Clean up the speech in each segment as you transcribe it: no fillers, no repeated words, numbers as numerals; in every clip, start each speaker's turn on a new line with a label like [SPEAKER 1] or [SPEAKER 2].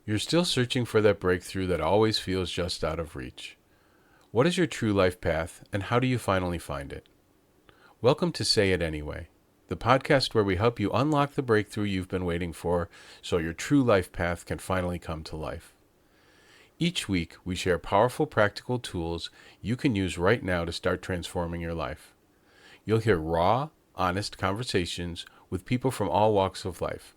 [SPEAKER 1] You're still searching for that breakthrough that always feels just out of reach. What is your true life path, and how do you finally find it? Welcome to Say It Anyway, the podcast where we help you unlock the breakthrough you've been waiting for so your true life path can finally come to life. Each week, we share powerful practical tools you can use right now to start transforming your life. You'll hear raw, honest conversations with people from all walks of life,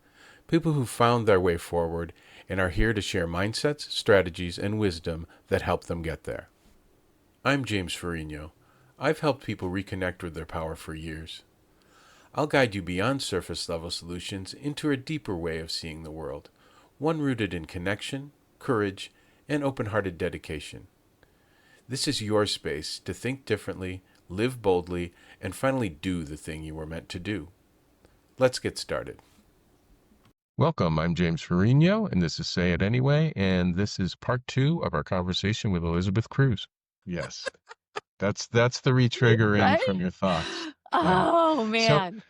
[SPEAKER 1] people who found their way forward and are here to share mindsets, strategies, and wisdom that help them get there. I'm James Ferrigno. I've helped people reconnect with their power for years. I'll guide you beyond surface level solutions into a deeper way of seeing the world, one rooted in connection, courage, and open-hearted dedication. This is your space to think differently, live boldly, and finally do the thing you were meant to do. Let's get started.
[SPEAKER 2] Welcome, I'm James Ferrigno, and this is Say It Anyway, and this is part 2 of our conversation with Elizabeth Cruz. Yes, that's the re-triggering
[SPEAKER 3] Right?
[SPEAKER 2] from your thoughts.
[SPEAKER 3] Oh,
[SPEAKER 2] So,
[SPEAKER 3] man.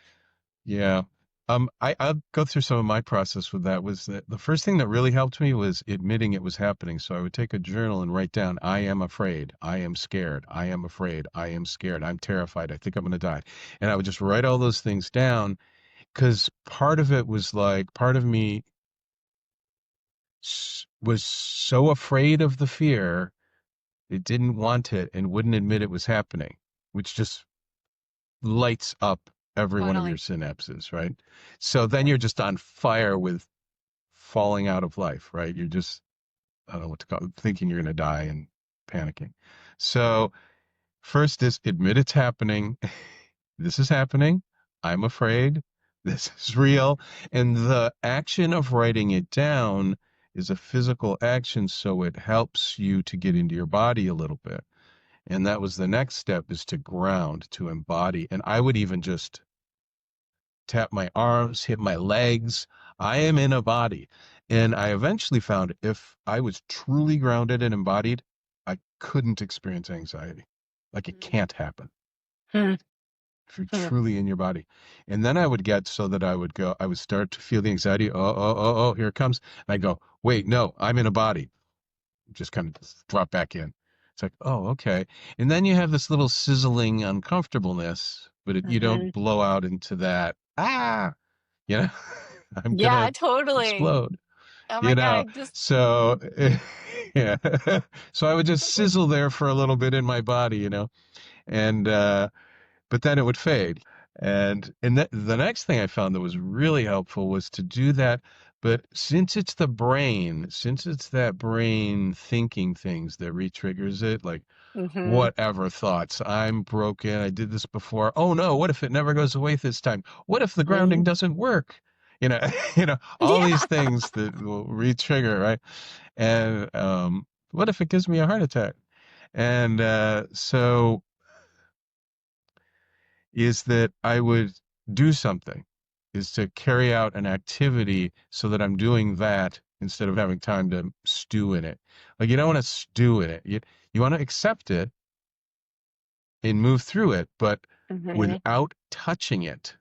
[SPEAKER 2] yeah, I'll go through some of my process with that. Was that the first thing that really helped me was admitting it was happening. So I would take a journal and write down, I am afraid, I am scared, I am afraid, I am scared, I'm terrified, I think I'm going to die. And I would just write all those things down because part of it was like, part of me was so afraid of the fear, it didn't want it and wouldn't admit it was happening, which just lights up every one of your
[SPEAKER 3] Totally.
[SPEAKER 2] synapses, right? So then you're just on fire with falling out of life, right? You're just, I don't know what to call it, thinking you're going to die and panicking. So first is admit it's happening. This is happening. I'm afraid. This is real. And the action of writing it down is a physical action, so it helps you to get into your body a little bit. And that was the next step, is to ground, to embody. And I would even just tap my arms, hit my legs. I am in a body. And I eventually found if I was truly grounded and embodied, I couldn't experience anxiety. Like it can't happen
[SPEAKER 3] Hmm.
[SPEAKER 2] if you're
[SPEAKER 3] Hmm.
[SPEAKER 2] truly in your body. And then I would get so that I would start to feel the anxiety. Oh, here it comes. And I go, wait, no, I'm in a body. Just kind of drop back in. It's like, oh, okay. And then you have this little sizzling uncomfortableness, but you
[SPEAKER 3] Mhm.
[SPEAKER 2] don't blow out into that, you know, I'm
[SPEAKER 3] Yeah,
[SPEAKER 2] gonna
[SPEAKER 3] totally.
[SPEAKER 2] explode,
[SPEAKER 3] Oh
[SPEAKER 2] you
[SPEAKER 3] my God.
[SPEAKER 2] know.
[SPEAKER 3] I just,
[SPEAKER 2] So, yeah. So I would just sizzle there for a little bit in my body, and but then it would fade. And the next thing I found that was really helpful was to do that. But since it's that brain thinking things that re-triggers it, like
[SPEAKER 3] hmm
[SPEAKER 2] whatever thoughts, I'm broken, I did this before. Oh no, what if it never goes away this time? What if the grounding
[SPEAKER 3] hmm
[SPEAKER 2] doesn't work? You know, all these
[SPEAKER 3] Yeah.
[SPEAKER 2] things that will re-trigger, right? And what if it gives me a heart attack? And so is that I would do something, is to carry out an activity so that I'm doing that instead of having time to stew in it. Like you don't want to stew in it. You want to accept it and move through it, but
[SPEAKER 3] hmm
[SPEAKER 2] without touching it.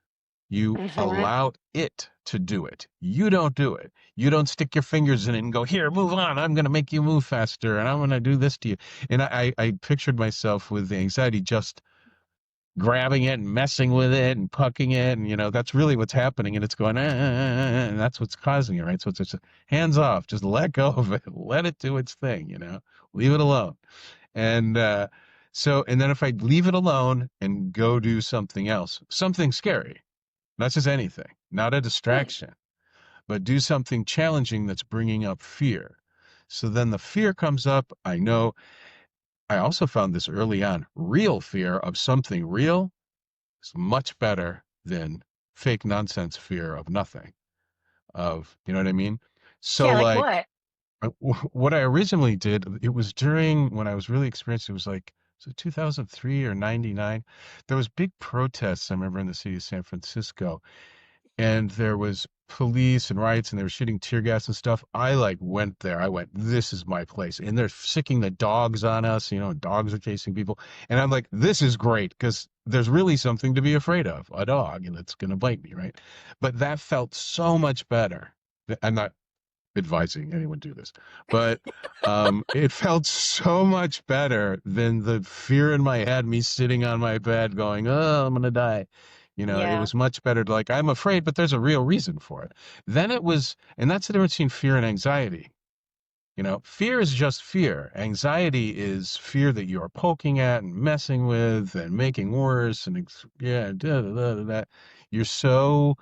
[SPEAKER 2] You
[SPEAKER 3] hmm
[SPEAKER 2] allow it to do it. You don't do it. You don't stick your fingers in it and go, here, move on. I'm going to make you move faster and I'm going to do this to you. And I pictured myself with the anxiety just grabbing it and messing with it and pucking it, and that's really what's happening, and it's going and that's what's causing it, right? So it's just hands off, just let go of it, let it do its thing, leave it alone. And then if I leave it alone and go do something else, something scary, not just anything, not a
[SPEAKER 3] Right.
[SPEAKER 2] distraction, but do something challenging that's bringing up fear. So then the fear comes up. I know I also found this early on, real fear of something real is much better than fake nonsense fear of nothing, you know what I mean? So
[SPEAKER 3] Yeah, like
[SPEAKER 2] like
[SPEAKER 3] what?
[SPEAKER 2] what I originally did, it was during when I was really experienced, it was like, so 2003 or 99, there was big protests, I remember, in the city of San Francisco, and there was police and riots and they were shooting tear gas and stuff. I like went there. I went, this is my place. And they're sicking the dogs on us, dogs are chasing people. And I'm like, this is great because there's really something to be afraid of, a dog, and it's going to bite me, right? But that felt so much better. I'm not advising anyone do this, but it felt so much better than the fear in my head, me sitting on my bed going, oh, I'm gonna die. It
[SPEAKER 3] Yeah.
[SPEAKER 2] was much better to, like, I'm afraid, but there's a real reason for it. Then it was, and that's the difference between fear and anxiety. Fear is just fear. Anxiety is fear that you're poking at and messing with and making worse, and yeah, you're so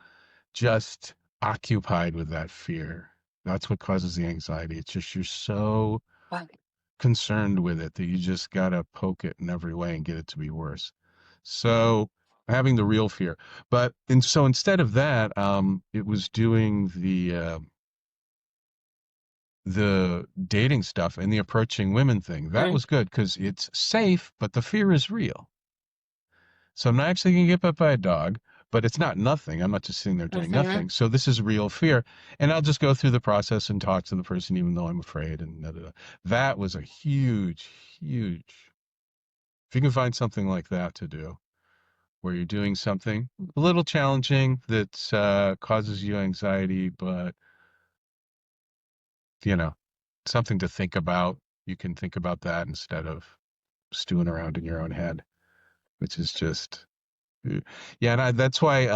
[SPEAKER 2] just occupied with that fear. That's what causes the anxiety. It's just you're so
[SPEAKER 3] Wow.
[SPEAKER 2] concerned with it that you just gotta poke it in every way and get it to be worse. So having the real fear. So instead of that, it was doing the dating stuff and the approaching women thing. That was good because it's safe, but the fear is real. So I'm not actually going to get bit by a dog, but it's not nothing. I'm not just sitting there doing nothing. So this is real fear. And I'll just go through the process and talk to the person, even though I'm afraid. And that was a huge, huge. If you can find something like that to do, where you're doing something a little challenging that causes you anxiety, but, something to think about, you can think about that instead of stewing around in your own head, which is just. Yeah, and that's why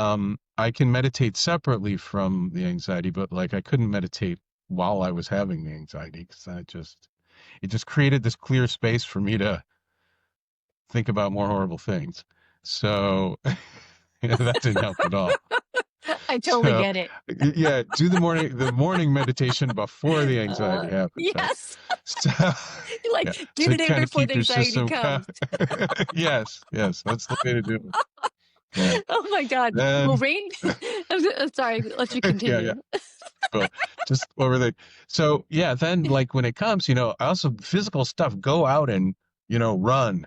[SPEAKER 2] I can meditate separately from the anxiety, but like I couldn't meditate while I was having the anxiety because it just created this clear space for me to think about more horrible things. So that didn't help at all.
[SPEAKER 3] I totally
[SPEAKER 2] So
[SPEAKER 3] get it.
[SPEAKER 2] yeah, do the morning meditation before the anxiety happens.
[SPEAKER 3] Yes.
[SPEAKER 2] Right? So,
[SPEAKER 3] Like,
[SPEAKER 2] yeah,
[SPEAKER 3] do
[SPEAKER 2] to
[SPEAKER 3] the day
[SPEAKER 2] kind of
[SPEAKER 3] before
[SPEAKER 2] keep
[SPEAKER 3] the
[SPEAKER 2] your
[SPEAKER 3] anxiety
[SPEAKER 2] system.
[SPEAKER 3] comes.
[SPEAKER 2] Yes, that's the way to do it. Yeah.
[SPEAKER 3] Oh my God. Well,
[SPEAKER 2] Then
[SPEAKER 3] Rain, I'm sorry, let you
[SPEAKER 2] yeah, yeah.
[SPEAKER 3] continue.
[SPEAKER 2] Well, just over the. So yeah, then like when it comes, I also physical stuff. Go out and run.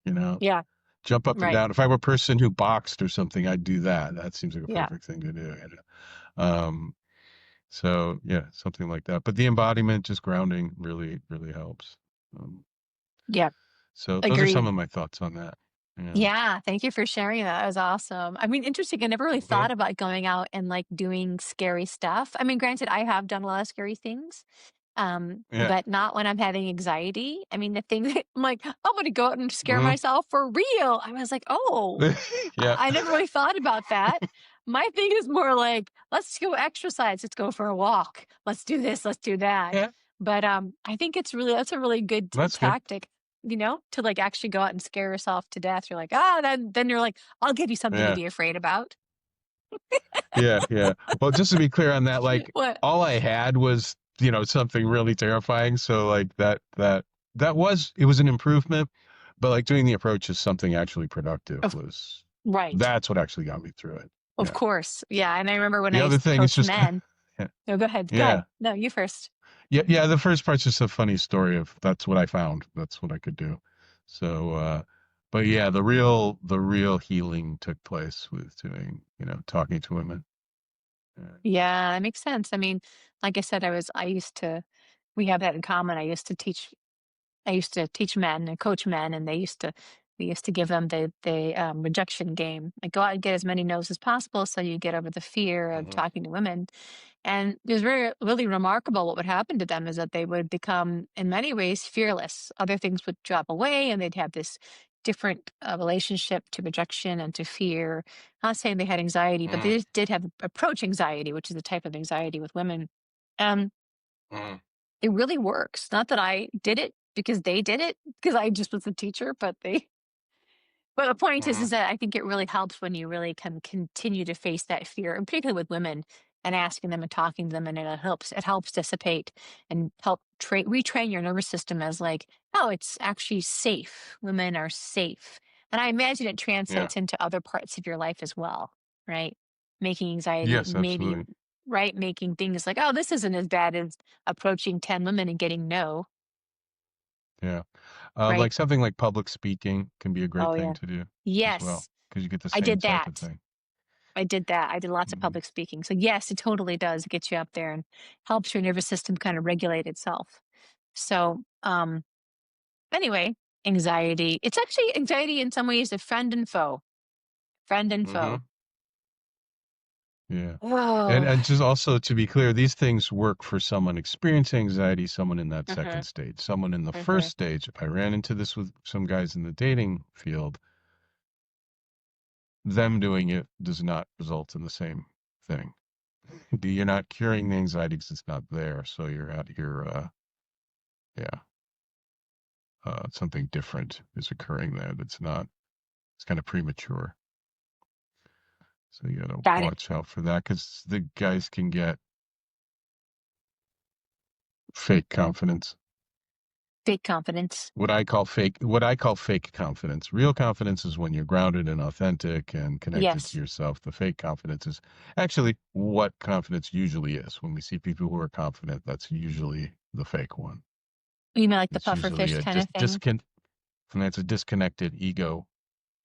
[SPEAKER 2] You know,
[SPEAKER 3] Yeah,
[SPEAKER 2] jump up and
[SPEAKER 3] right.
[SPEAKER 2] down. If I were a person who boxed or something, I'd do that. That seems like a
[SPEAKER 3] Yeah.
[SPEAKER 2] perfect thing to do. So yeah, something like that. But the embodiment, just grounding, really, really helps. Um,
[SPEAKER 3] Yeah.
[SPEAKER 2] so those are some
[SPEAKER 3] Agreed.
[SPEAKER 2] of my thoughts on that. Yeah.
[SPEAKER 3] Yeah, thank you for sharing that. That was awesome. I mean, interesting. I never really
[SPEAKER 2] Hmm.
[SPEAKER 3] thought about going out and like doing scary stuff. I mean, granted, I have done a lot of scary things,
[SPEAKER 2] Yeah.
[SPEAKER 3] but not when I'm having anxiety. I mean, the thing that I'm like, I'm going to go out and scare
[SPEAKER 2] Hmm.
[SPEAKER 3] myself for real. I was like, oh,
[SPEAKER 2] Yeah.
[SPEAKER 3] I never really thought about that. My thing is more like, let's go exercise. Let's go for a walk. Let's do this. Let's do that.
[SPEAKER 2] Yeah.
[SPEAKER 3] But I think that's a really good
[SPEAKER 2] That's good.
[SPEAKER 3] tactic, to like actually go out and scare yourself to death. You're like, ah, then you're like, I'll give you something to
[SPEAKER 2] Yeah.
[SPEAKER 3] be afraid about.
[SPEAKER 2] Yeah, yeah. Well, just to be clear on that, like
[SPEAKER 3] What?
[SPEAKER 2] all I had was, something really terrifying. So like it was an improvement, but like doing the approach is something actually productive
[SPEAKER 3] Of right.
[SPEAKER 2] that's what actually got me through it.
[SPEAKER 3] Of
[SPEAKER 2] Yeah.
[SPEAKER 3] course. Yeah. And I remember when
[SPEAKER 2] The
[SPEAKER 3] I
[SPEAKER 2] other
[SPEAKER 3] used to
[SPEAKER 2] thing is
[SPEAKER 3] coach
[SPEAKER 2] just
[SPEAKER 3] men.
[SPEAKER 2] yeah.
[SPEAKER 3] No, go ahead. Go
[SPEAKER 2] Yeah.
[SPEAKER 3] ahead. No, you first.
[SPEAKER 2] Yeah, yeah, the first part's just a funny story of that's what I found. That's what I could do. So but yeah, the real healing took place with doing, talking to women. Yeah.
[SPEAKER 3] Yeah, that makes sense. I mean, like I said, we have that in common. I used to teach men and coach men, and we used to give them the rejection game. Like go out and get as many no's as possible, so you get over the fear of
[SPEAKER 2] Hmm.
[SPEAKER 3] talking to women. And it was really remarkable. What would happen to them is that they would become, in many ways, fearless. Other things would drop away, and they'd have this different relationship to rejection and to fear. Not saying they had anxiety, but they
[SPEAKER 2] Hmm.
[SPEAKER 3] just did have approach anxiety, which is a type of anxiety with women. Um,
[SPEAKER 2] Hmm.
[SPEAKER 3] it really works. Not that I did it because they did it, because I just was a teacher, but the point is
[SPEAKER 2] Hmm.
[SPEAKER 3] that I think it really helps when you really can continue to face that fear, and particularly with women, and asking them and talking to them, and it helps dissipate and help retrain your nervous system as like, oh, it's actually safe. Women are safe, and I imagine it
[SPEAKER 2] Yeah.
[SPEAKER 3] translates into other parts of your life as well, right? Making anxiety
[SPEAKER 2] Yes,
[SPEAKER 3] maybe
[SPEAKER 2] absolutely.
[SPEAKER 3] right, making things like, oh, this isn't as bad as approaching 10 women and getting no,
[SPEAKER 2] Yeah.
[SPEAKER 3] right?
[SPEAKER 2] Like something like public speaking can be a great
[SPEAKER 3] Oh
[SPEAKER 2] thing
[SPEAKER 3] yeah,
[SPEAKER 2] to do as well
[SPEAKER 3] yes,
[SPEAKER 2] because you get the
[SPEAKER 3] I
[SPEAKER 2] same
[SPEAKER 3] did
[SPEAKER 2] type of
[SPEAKER 3] that.
[SPEAKER 2] thing.
[SPEAKER 3] I did that. I did lots of
[SPEAKER 2] Hmm.
[SPEAKER 3] public speaking. So yes, it totally does get you up there and helps your nervous system kind of regulate itself. So anyway, anxiety. It's actually anxiety in some ways a friend and foe. Friend and
[SPEAKER 2] Hmm.
[SPEAKER 3] foe.
[SPEAKER 2] Yeah.
[SPEAKER 3] Oh.
[SPEAKER 2] And just also to be clear, these things work for someone experiencing anxiety, someone in that second
[SPEAKER 3] Mhm.
[SPEAKER 2] stage, someone in the first
[SPEAKER 3] Mhm.
[SPEAKER 2] stage. I ran into this with some guys in the dating field. Them doing it does not result in the same thing. You're not curing the anxiety because it's not there. So you're at your, yeah, something different is occurring there that's not, it's kind of premature. So you gotta
[SPEAKER 3] Got it.
[SPEAKER 2] watch out for that because the guys can get fake confidence.
[SPEAKER 3] Fake confidence.
[SPEAKER 2] What I call fake confidence. Real confidence is when you're grounded and authentic and connected to
[SPEAKER 3] Yes.
[SPEAKER 2] yourself. The fake confidence is actually what confidence usually is. When we see people who are confident, that's usually the fake one.
[SPEAKER 3] You mean like the
[SPEAKER 2] It's
[SPEAKER 3] puffer
[SPEAKER 2] usually
[SPEAKER 3] fish
[SPEAKER 2] a
[SPEAKER 3] kind of thing?
[SPEAKER 2] and that's a disconnected ego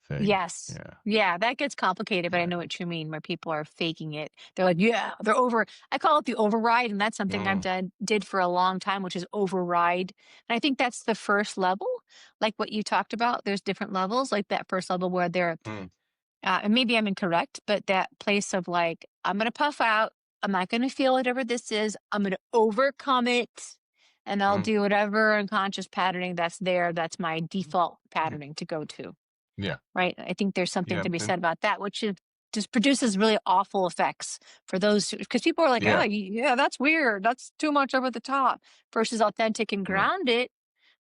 [SPEAKER 2] thing.
[SPEAKER 3] Yes.
[SPEAKER 2] Yeah.
[SPEAKER 3] Yeah, that gets complicated, but I
[SPEAKER 2] Yeah.
[SPEAKER 3] know what you mean, where people are faking it. They're like, yeah, they're over. I call it the override, and that's something I've
[SPEAKER 2] Mm,
[SPEAKER 3] did for a long time, which is override. And I think that's the first level, like what you talked about. There's different levels, like that first level where they're,
[SPEAKER 2] mm,
[SPEAKER 3] and maybe I'm incorrect, but that place of like, I'm gonna puff out. I'm not gonna feel whatever this is. I'm gonna overcome it, and I'll
[SPEAKER 2] mm.
[SPEAKER 3] do whatever unconscious patterning that's there. That's my default patterning to go to.
[SPEAKER 2] Yeah.
[SPEAKER 3] Right? I think there's something
[SPEAKER 2] Yeah.
[SPEAKER 3] to be
[SPEAKER 2] And
[SPEAKER 3] said about that, which is just produces really awful effects for those because people are like, oh,
[SPEAKER 2] yeah.
[SPEAKER 3] yeah, that's weird. That's too much over the top versus authentic and
[SPEAKER 2] Yeah.
[SPEAKER 3] grounded.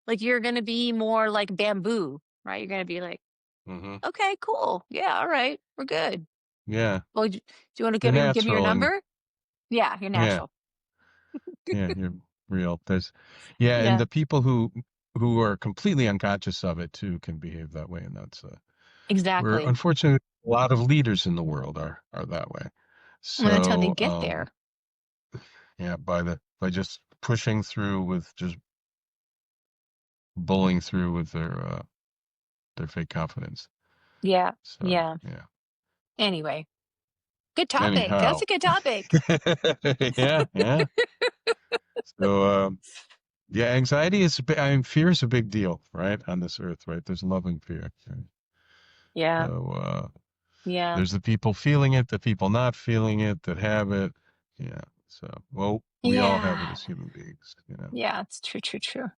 [SPEAKER 3] Like you're going to be more like bamboo, right? You're going to be like,
[SPEAKER 2] Hmm.
[SPEAKER 3] okay, cool. Yeah. All right. We're good.
[SPEAKER 2] Yeah.
[SPEAKER 3] Well, do you want to
[SPEAKER 2] You're
[SPEAKER 3] give me your
[SPEAKER 2] natural and
[SPEAKER 3] number? Yeah. You're
[SPEAKER 2] yeah.
[SPEAKER 3] natural.
[SPEAKER 2] Yeah, you're real. There's, yeah, and
[SPEAKER 3] Yeah.
[SPEAKER 2] the people who are completely unconscious of it too can behave that way, and that's where
[SPEAKER 3] Exactly.
[SPEAKER 2] unfortunately a lot of leaders in the world are that way.
[SPEAKER 3] And that's how they
[SPEAKER 2] So,
[SPEAKER 3] get there.
[SPEAKER 2] yeah, by just pushing through with just bullying through with their fake confidence.
[SPEAKER 3] Yeah.
[SPEAKER 2] So,
[SPEAKER 3] Yeah.
[SPEAKER 2] yeah.
[SPEAKER 3] Anyway, good topic. That's
[SPEAKER 2] Anyhow,
[SPEAKER 3] a good topic.
[SPEAKER 2] yeah, yeah. So, yeah, anxiety is I mean, fear is a big deal, right? On this earth, right? There's love and fear. Right?
[SPEAKER 3] Yeah.
[SPEAKER 2] So,
[SPEAKER 3] Yeah.
[SPEAKER 2] there's the people feeling it, the people not feeling it that have it. Yeah. So, well, we all have it
[SPEAKER 3] Yeah.
[SPEAKER 2] as human beings, you know.
[SPEAKER 3] Yeah, it's true, true, true.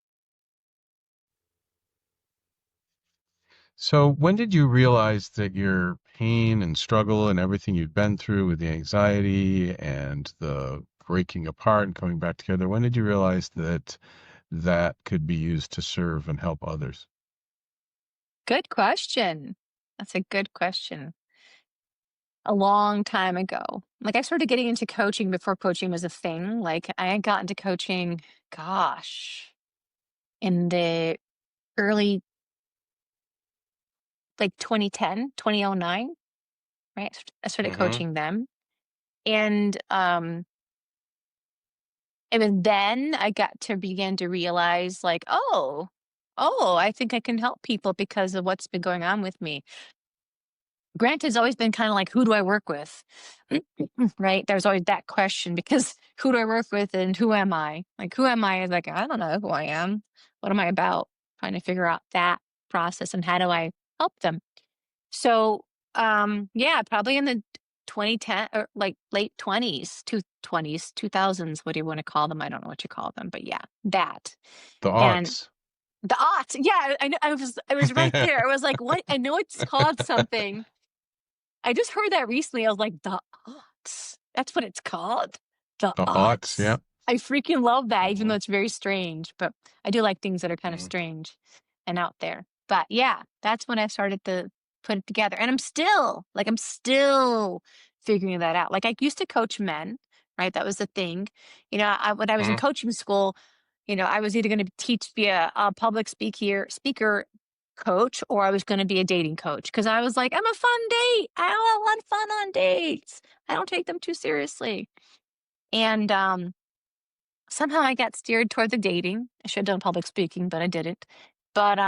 [SPEAKER 2] So, when did you realize that your pain and struggle and everything you'd been through with the anxiety and the breaking apart and coming back together, when did you realize that that could be used to serve and help others?
[SPEAKER 3] Good question. That's a good question. A long time ago. Like I started getting into coaching before coaching was a thing. Like I had gotten into coaching, gosh, in the early like 2010, 2009, right? I started
[SPEAKER 2] Mm-hmm.
[SPEAKER 3] coaching them. And it was then I got to begin to realize like, oh, I think I can help people because of what's been going on with me. Grant has always been kind of like, who do I work with? Right? There's always that question because who do I work with and who am I? Like, who am I is like, I don't know who I am. What am I about? Trying to figure out that process and how do I help them? So, yeah, probably in the 2010 or like late 20s, 20s, 2000s, what do you want to call them? I don't know what you call them, but yeah, that.
[SPEAKER 2] The
[SPEAKER 3] And
[SPEAKER 2] aughts.
[SPEAKER 3] the aught, yeah, I was right there. I was like, what? I know it's called something. I just heard that recently. I was like, the aughts. That's what it's called. The
[SPEAKER 2] The aughts, yeah.
[SPEAKER 3] aughts. I freaking love that, even
[SPEAKER 2] Mm-hmm.
[SPEAKER 3] though it's very strange. But I do like things that are kind of
[SPEAKER 2] Mm-hmm.
[SPEAKER 3] strange and out there. But yeah, that's when I started to put it together. And I'm still figuring that out. Like I used to coach men, right? That was the thing. When I was in
[SPEAKER 2] Mm-hmm.
[SPEAKER 3] coaching school, I was either going to be a public speaker coach or I was going to be a dating coach because I was like, I'm a fun date. I have a lot of fun on dates. I don't take them too seriously. And somehow I got steered toward the dating. I should have done public speaking, but I didn't. But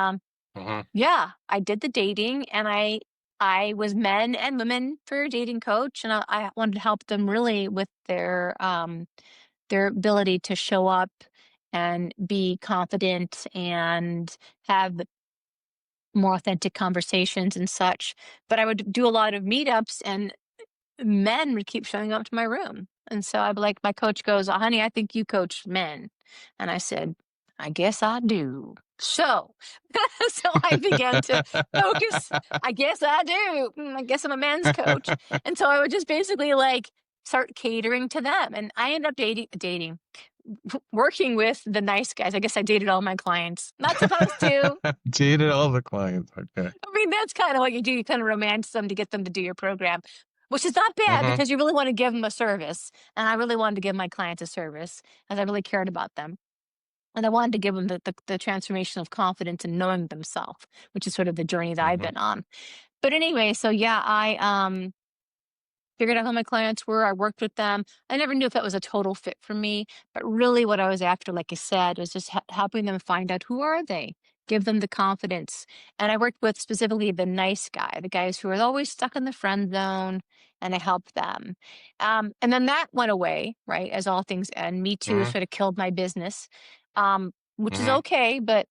[SPEAKER 2] Mm-hmm.
[SPEAKER 3] yeah, I did the dating and I was men and women for a dating coach and I wanted to help them really with their ability to show up and be confident and have more authentic conversations and such. But I would do a lot of meetups and men would keep showing up to my room. And so I'd be like, my coach goes, "Oh, honey, I think you coach men." And I said, "I guess I do." So, so I began to focus. I guess I do. I guess I'm a men's coach. And so I would just basically like start catering to them. And I ended up working with the nice guys. I guess I dated all my clients. Not supposed to.
[SPEAKER 2] Dated all the clients. Okay.
[SPEAKER 3] I mean, that's kind of what you do. You kind of romance them to get them to do your program, which is not bad
[SPEAKER 2] Mm-hmm.
[SPEAKER 3] because you really want to give them a service. And I really wanted to give my clients a service as I really cared about them. And I wanted to give them the transformation of confidence and knowing themselves, which is sort of the journey that I've
[SPEAKER 2] Mm-hmm.
[SPEAKER 3] been on. But anyway, so yeah, I figured out who my clients were. I worked with them. I never knew if that was a total fit for me, but really what I was after, like I said, was just helping them find out who are they, give them the confidence. And I worked with specifically the nice guy, the guys who are always stuck in the friend zone, and I helped them. And then that went away, right? As all things end. Me Too
[SPEAKER 2] Mm-hmm.
[SPEAKER 3] sort of killed my business, which is
[SPEAKER 2] Mm-hmm.
[SPEAKER 3] okay, but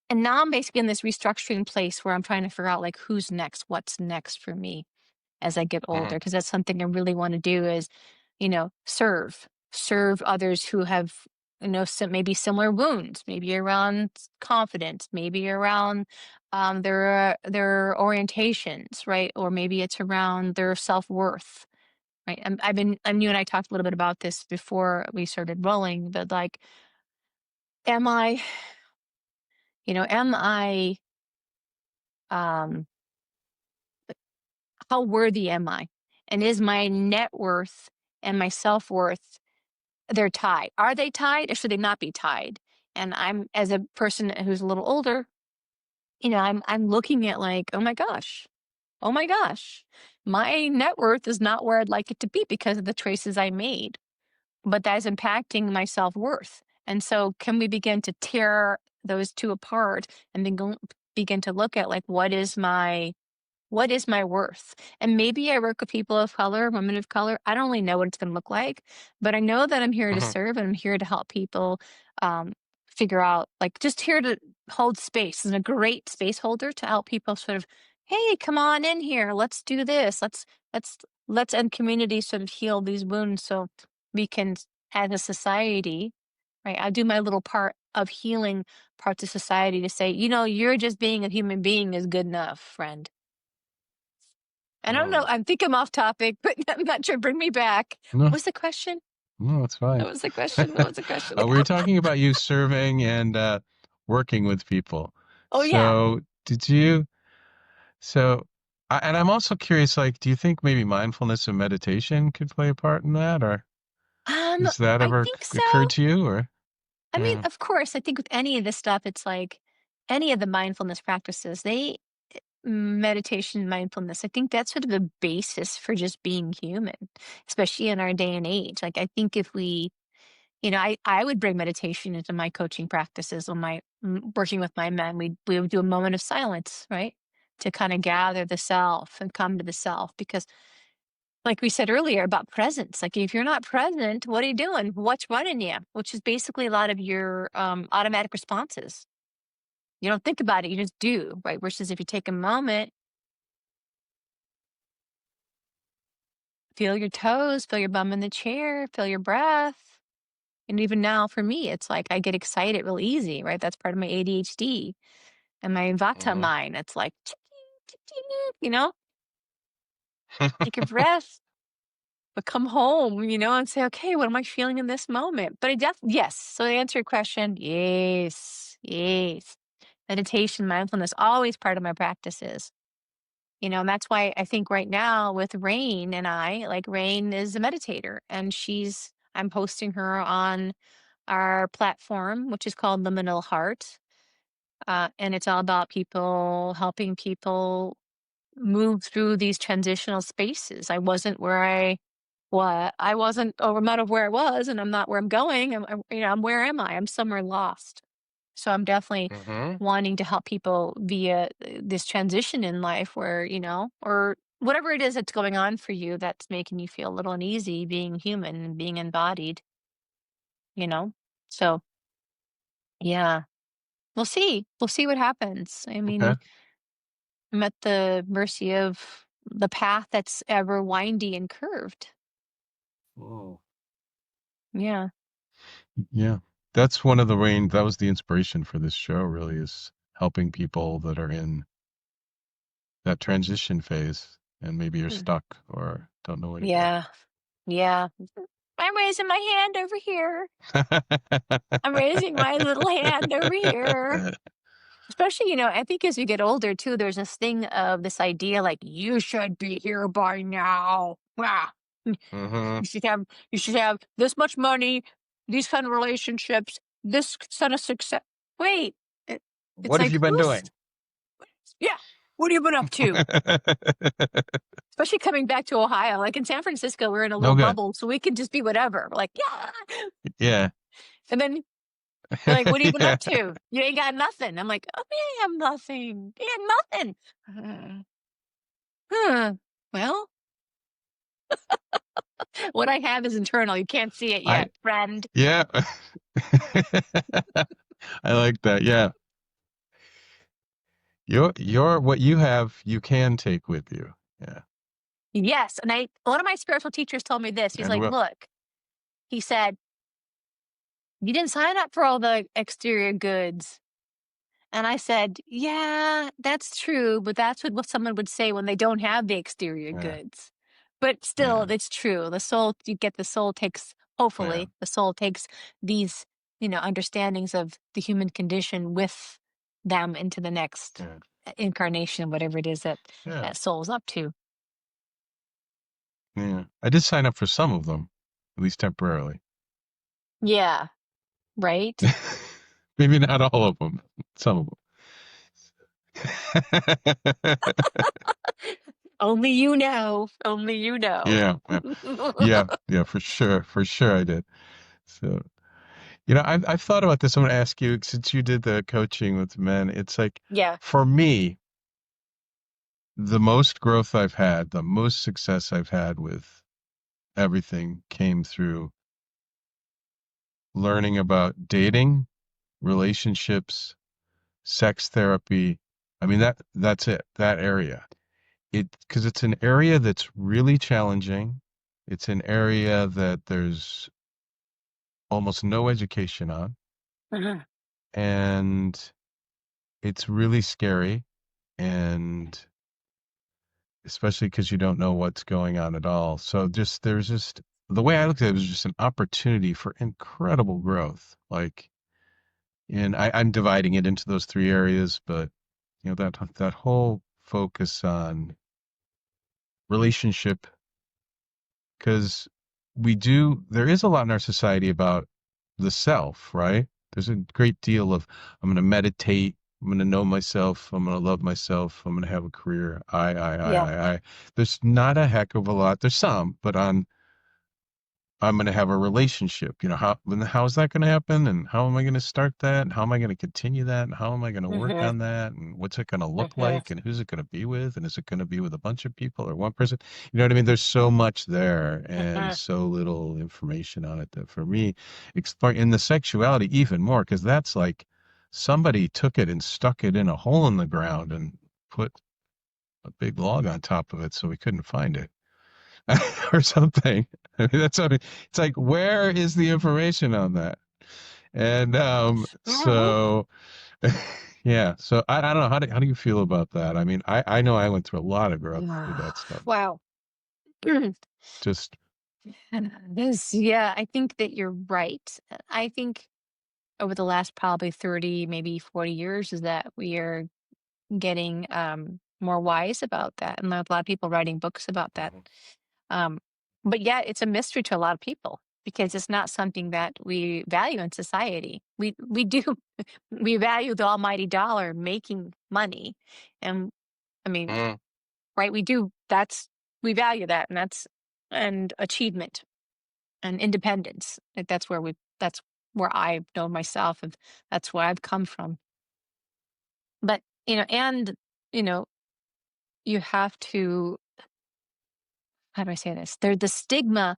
[SPEAKER 3] and now I'm basically in this restructuring place where I'm trying to figure out like who's next, what's next for me as I get older, because that's something I really want to do is, serve others who have, maybe similar wounds, maybe around confidence, maybe around their orientations, right? Or maybe it's around their self-worth, right? And you and I talked a little bit about this before we started rolling, but like, am I, am I, um, how worthy am I? And is my net worth and my self worth, they're tied. Are they tied or should they not be tied? And I'm, as a person who's a little older, I'm looking at like, oh my gosh, my net worth is not where I'd like it to be because of the choices I made, but that is impacting my self worth. And so, can we begin to tear those two apart and then begin to look at like, what is my worth? And maybe I work with people of color, women of color. I don't really know what it's going to look like, but I know that I'm here to
[SPEAKER 2] Mm-hmm.
[SPEAKER 3] serve and I'm here to help people um, figure out, like, just here to hold space and a great space holder to help people sort of, hey, come on in here. Let's do this. Let's, let's end community sort of heal these wounds so we can, as a society, right? I do my little part of healing parts of society to say, you're just being a human being is good enough, friend. I don't know.
[SPEAKER 2] Mm.
[SPEAKER 3] I think I'm off topic, but I'm not sure. Bring me back. What
[SPEAKER 2] No,
[SPEAKER 3] was the question?
[SPEAKER 2] no, it's fine.
[SPEAKER 3] What was the question? What was the question?
[SPEAKER 2] We were talking about you serving and working with people.
[SPEAKER 3] Oh yeah.
[SPEAKER 2] So, did you? So, and I'm also curious, like, do you think maybe mindfulness and meditation could play a part in that, or
[SPEAKER 3] Um,
[SPEAKER 2] has that
[SPEAKER 3] I
[SPEAKER 2] ever
[SPEAKER 3] think so.
[SPEAKER 2] occurred to you, or?
[SPEAKER 3] I mean,
[SPEAKER 2] Mm,
[SPEAKER 3] of course, I think with any of this stuff, it's like any of the mindfulness practices, meditation, mindfulness, I think that's sort of the basis for just being human, especially in our day and age. Like, I think if we, I would bring meditation into my coaching practices when working with my men. We would do a moment of silence, right? To kind of gather the self and come to the self. Because, like we said earlier about presence, like if you're not present, what are you doing? What's running you? Which is basically a lot of your automatic responses. You don't think about it, you just do, right? Versus if you take a moment, feel your toes, feel your bum in the chair, feel your breath. And even now for me, it's like I get excited real easy, right? That's part of my ADHD and my Vata
[SPEAKER 2] mhm.
[SPEAKER 3] mind. It's like, you know, take a breath, but come home, and say, okay, what am I feeling in this moment? But yes. So to answer your question, yes, yes. Meditation, mindfulness, always part of my practices. And that's why I think right now with Rain and I, like Rain is a meditator and I'm hosting her on our platform, which is called Liminal Heart. And it's all about helping people move through these transitional spaces. I wasn't where I wasn't, or I'm out of where I was, and I'm not where I'm going. I'm where am I? I'm somewhere lost. So I'm definitely
[SPEAKER 2] Mhm.
[SPEAKER 3] wanting to help people via this transition in life where, or whatever it is that's going on for you that's making you feel a little uneasy being human and being embodied, you know? So yeah, we'll see. We'll see what happens. I
[SPEAKER 2] Okay.
[SPEAKER 3] mean, I'm at the mercy of the path that's ever windy and curved.
[SPEAKER 2] Oh.
[SPEAKER 3] Yeah.
[SPEAKER 2] Yeah. That's one of the main, that was the inspiration for this show, really, is helping people that are in that transition phase and maybe you're
[SPEAKER 3] Mm.
[SPEAKER 2] stuck or don't know where to go.
[SPEAKER 3] Yeah. Yeah. I'm raising my hand over here. I'm raising my little hand over here. Especially, I think as you get older too, there's this thing of this idea like you should be here by now. Ah,
[SPEAKER 2] Mm-hmm.
[SPEAKER 3] you should have this much money, these kind of relationships, this kind of success. Wait, it's
[SPEAKER 2] What have
[SPEAKER 3] like
[SPEAKER 2] you been
[SPEAKER 3] who's
[SPEAKER 2] doing?
[SPEAKER 3] yeah, what have you been up to? Especially coming back to Ohio. Like in San Francisco, we're in a
[SPEAKER 2] No
[SPEAKER 3] little
[SPEAKER 2] good.
[SPEAKER 3] bubble, so we can just be whatever. We're like, yeah.
[SPEAKER 2] Yeah.
[SPEAKER 3] And then they're like, what have you been
[SPEAKER 2] Yeah.
[SPEAKER 3] up to? You ain't got nothing. I'm like, oh, I have nothing. Yeah, nothing. Huh. Well, what I have is internal. You can't see it
[SPEAKER 2] I
[SPEAKER 3] yet, friend.
[SPEAKER 2] yeah. I like that. Yeah. Your what you have you can take with you. Yeah.
[SPEAKER 3] Yes. And one of my spiritual teachers told me this. He's
[SPEAKER 2] And
[SPEAKER 3] like,
[SPEAKER 2] what
[SPEAKER 3] look, he said, you didn't sign up for all the exterior goods. And I said, yeah, that's true. But that's what someone would say when they don't have the exterior
[SPEAKER 2] yeah.
[SPEAKER 3] goods. But still,
[SPEAKER 2] Yeah.
[SPEAKER 3] it's true. The soul takes,
[SPEAKER 2] Yeah.
[SPEAKER 3] hopefully, the soul takes these, understandings of the human condition with them into the next
[SPEAKER 2] Yeah.
[SPEAKER 3] incarnation, whatever it is that
[SPEAKER 2] Yeah.
[SPEAKER 3] that soul's up to.
[SPEAKER 2] Yeah. I did sign up for some of them, at least temporarily.
[SPEAKER 3] Yeah, right?
[SPEAKER 2] Maybe not all of them, some of them.
[SPEAKER 3] Only you know. Only you know.
[SPEAKER 2] Yeah, yeah, yeah, yeah, for sure, I did. So, I've thought about this. I'm going to ask you, since you did the coaching with men, it's like,
[SPEAKER 3] Yeah.
[SPEAKER 2] for me, the most growth I've had, the most success I've had with everything came through learning about dating, relationships, sex therapy. I mean, that's it, that area. Because it's an area that's really challenging. It's an area that there's almost no education on,
[SPEAKER 3] Mhm.
[SPEAKER 2] and it's really scary. And especially because you don't know what's going on at all. So there's just the way I looked at it was just an opportunity for incredible growth. Like, and I'm dividing it into those three areas, but that whole focus on relationship, because there is a lot in our society about the self, right? There's a great deal of, I'm going to meditate, I'm going to know myself, I'm going to love myself, I'm going to have a career.
[SPEAKER 3] Yeah.
[SPEAKER 2] I. There's not a heck of a lot. There's some, but I'm going to have a relationship. How is that going to happen? And how am I going to start that? And how am I going to continue that? And how am I going to work
[SPEAKER 3] Hmm.
[SPEAKER 2] on that? And what's it going to look
[SPEAKER 3] Hmm.
[SPEAKER 2] like? And who's it going to be with? And is it going to be with a bunch of people or one person? You know what I mean? There's so much there and
[SPEAKER 3] Hmm.
[SPEAKER 2] so little information on it that for me, explore in the sexuality even more, because that's like somebody took it and stuck it in a hole in the ground and put a big log on top of it so we couldn't find it. Or something. I mean, that's what it's like. Where is the information on that? And so yeah. So I don't know. How do you feel about that? I mean, I know I went through a lot of growth with that stuff.
[SPEAKER 3] Wow.
[SPEAKER 2] Just
[SPEAKER 3] Yeah, I think that you're right. I think over the last probably 30, maybe 40 years is that we are getting more wise about that. And there's a lot of people writing books about that.
[SPEAKER 2] Mhm.
[SPEAKER 3] Um, but yet it's a mystery to a lot of people because it's not something that we value in society. We do we value the almighty dollar making money. And I mean,
[SPEAKER 2] Mm.
[SPEAKER 3] right, we value that and achievement and independence. Like that's where I know myself and that's where I've come from. But you know, you have to, how do I say this? There's the stigma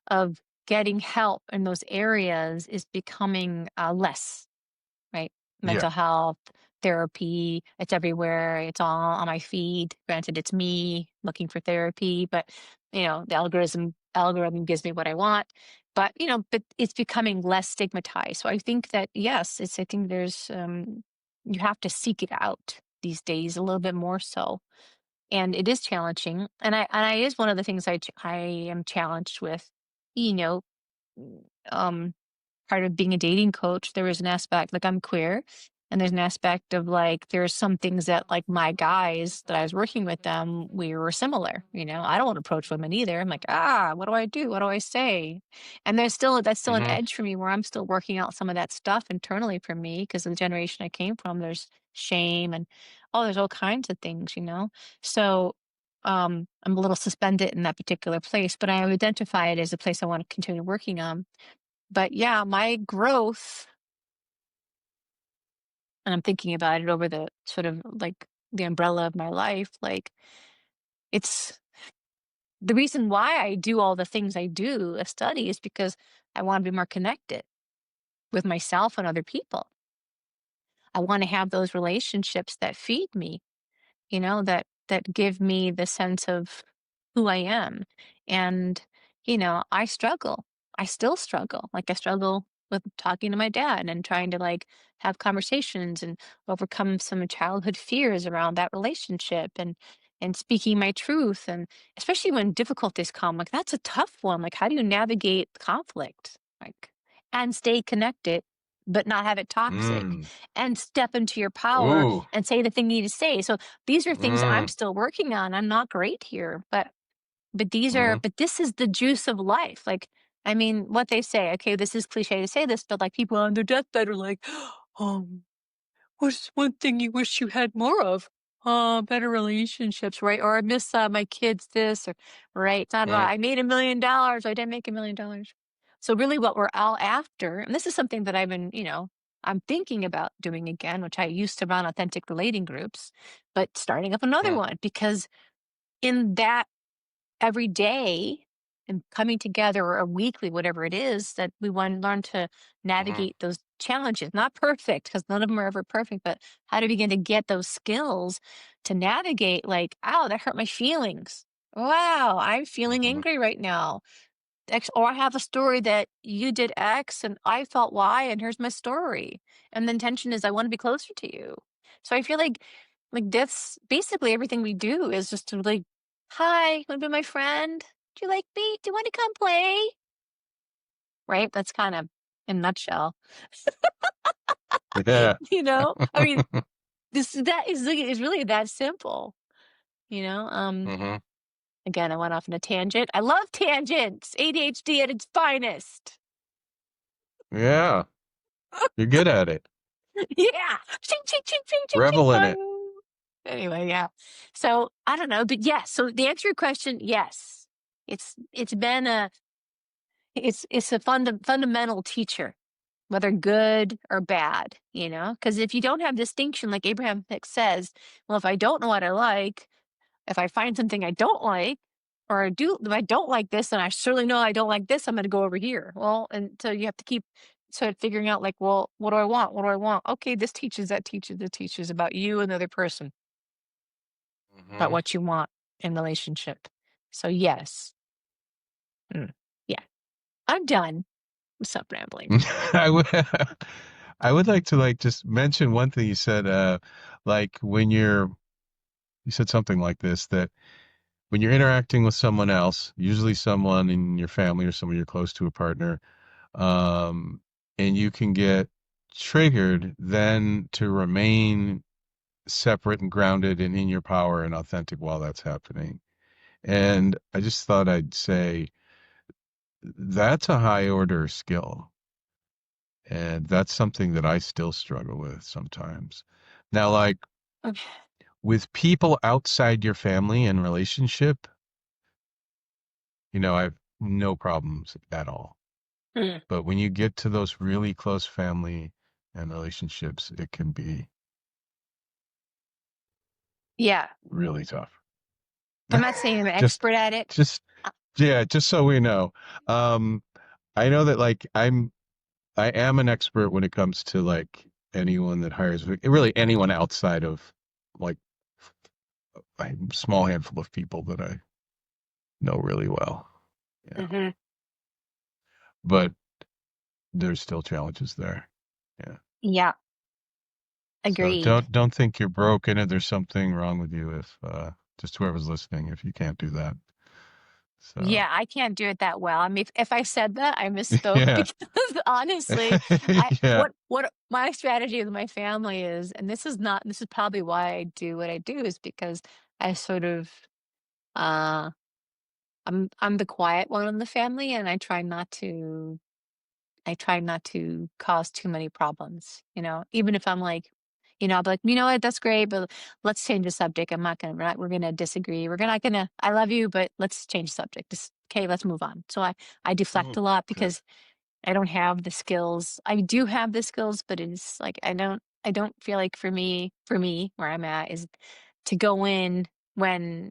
[SPEAKER 3] of getting help in those areas is becoming less, right?
[SPEAKER 2] Yeah.
[SPEAKER 3] Mental health, therapy. It's everywhere. It's all on my feed. Granted, it's me looking for therapy, but the algorithm gives me what I want. But it's becoming less stigmatized. So I think that yes, I think there's you have to seek it out these days a little bit more so. And it is challenging. And it is one of the things I am challenged with, you know, um part of being a dating coach, there was an aspect like I'm queer, and there's an aspect of like there's some things that like my guys that I was working with them, we were similar. I don't want to approach women either. I'm like, what do I do? What do I say? And that's still an
[SPEAKER 2] Hmm.
[SPEAKER 3] edge for me where I'm still working out some of that stuff internally for me because of the generation I came from. There's shame and there's all kinds of things. So I'm a little suspended in that particular place, but I identify it as a place I want to continue working on. But yeah, my growth, and I'm thinking about it over the sort of like the umbrella of my life, like it's the reason why I do all the things I do, a study, is because I want to be more connected with myself and other people. I want to have those relationships that feed me, that give me the sense of who I am. And, I struggle. I still struggle. Like I struggle with talking to my dad and trying to like have conversations and overcome some childhood fears around that relationship and speaking my truth, and especially when difficulties come, like that's a tough one. Like how do you navigate conflict? Like and stay connected but not have it toxic
[SPEAKER 2] Mm.
[SPEAKER 3] and step into your power
[SPEAKER 2] Ooh.
[SPEAKER 3] and say the thing you need to say. So these are things I'm
[SPEAKER 2] Mm.
[SPEAKER 3] still working on. I'm not great here,
[SPEAKER 2] Hmm.
[SPEAKER 3] but this is the juice of life. Like, I mean, what they say, okay, this is cliche to say this, but like people on their deathbed are like, um, what's one thing you wish you had more of? Better relationships, right? Or I miss my kids this, or right. It's not about
[SPEAKER 2] Mm.
[SPEAKER 3] I made $1 million. I didn't make $1 million. So really what we're all after, and this is something that I've been, I'm thinking about doing again, which I used to run authentic relating groups, but starting up another
[SPEAKER 2] Mm.
[SPEAKER 3] one because in that every day and coming together or weekly, whatever it is, that we want to learn to
[SPEAKER 2] Hmm.
[SPEAKER 3] navigate those challenges. Not perfect, because none of them are ever perfect, but how to begin to get those skills to navigate, like, oh, that hurt my feelings. Wow, I'm feeling
[SPEAKER 2] Hmm.
[SPEAKER 3] angry right now. X, or I have a story that you did X and I felt Y, and here's my story. And the intention is I want to be closer to you. So I feel like that's basically everything we do is just to like, hi, want to be my friend? Do you like me? Do you want to come play? Right? That's kind of in a nutshell.
[SPEAKER 2] Yeah.
[SPEAKER 3] I mean, that is really that simple. You know, um,
[SPEAKER 2] Hmm.
[SPEAKER 3] again, I went off on a tangent. I love tangents. ADHD at its finest.
[SPEAKER 2] Yeah. You're good at it.
[SPEAKER 3] Yeah. Ching, ching, ching, ching, ching, ching.
[SPEAKER 2] Revel in it.
[SPEAKER 3] Bang. Anyway, yeah. So I don't know, but yes. So the answer to your question, yes. It's been it's a fundamental teacher, whether good or bad, because if you don't have distinction, like Abraham Hicks says, well, if I don't know what I like, if I find something I don't like, or if I don't like this, then I surely know I don't like this, I'm going to go over here. Well, and so you have to keep sort of figuring out, like, well, what do I want? What do I want? Okay, this teaches, that teaches, that teaches about you and the other person, about
[SPEAKER 2] Hmm.
[SPEAKER 3] what you want in relationship. So yes. Mm, yeah, I'm done. Stop rambling.
[SPEAKER 2] I would I would like to like just mention one thing you said, like when you said something like this, that when you're interacting with someone else, usually someone in your family or someone you're close to, a partner, um, and you can get triggered, then to remain separate and grounded and in your power and authentic while that's happening. And I just thought I'd say that's a high order skill. And that's something that I still struggle with sometimes. Now, like
[SPEAKER 3] Okay.
[SPEAKER 2] with people outside your family and relationship, I have no problems at all.
[SPEAKER 3] Mm,
[SPEAKER 2] But when you get to those really close family and relationships, it can be
[SPEAKER 3] yeah,
[SPEAKER 2] really tough.
[SPEAKER 3] I'm not saying I'm an
[SPEAKER 2] Just,
[SPEAKER 3] expert at it.
[SPEAKER 2] just,
[SPEAKER 3] Uh,
[SPEAKER 2] yeah, just so we know. Um, I know that like I am an expert when it comes to like anyone that hires, really anyone outside of like a small handful of people that I know really well. Yeah.
[SPEAKER 3] Hmm.
[SPEAKER 2] But there's still challenges there. Yeah.
[SPEAKER 3] Yeah,
[SPEAKER 2] So
[SPEAKER 3] agreed.
[SPEAKER 2] don't think you're broken and there's something wrong with you if just whoever's listening if you can't do that. So
[SPEAKER 3] Yeah, I can't do it that well. I mean, if I said that, I misspoke
[SPEAKER 2] yeah.
[SPEAKER 3] because honestly, I
[SPEAKER 2] Yeah.
[SPEAKER 3] what my strategy with my family is, and this is probably why I do what I do, is because I sort of uh I'm the quiet one in the family, and I try not to cause too many problems, even if I'm like, I'll be like, you know what, that's great, but let's change the subject. We're gonna disagree. We're not gonna, I love you, but let's change the subject. Okay, let's move on. So I deflect
[SPEAKER 2] Mm,
[SPEAKER 3] a lot
[SPEAKER 2] good.
[SPEAKER 3] because I don't have the skills. I do have the skills, but it's like I don't feel like for me where I'm at is to go in when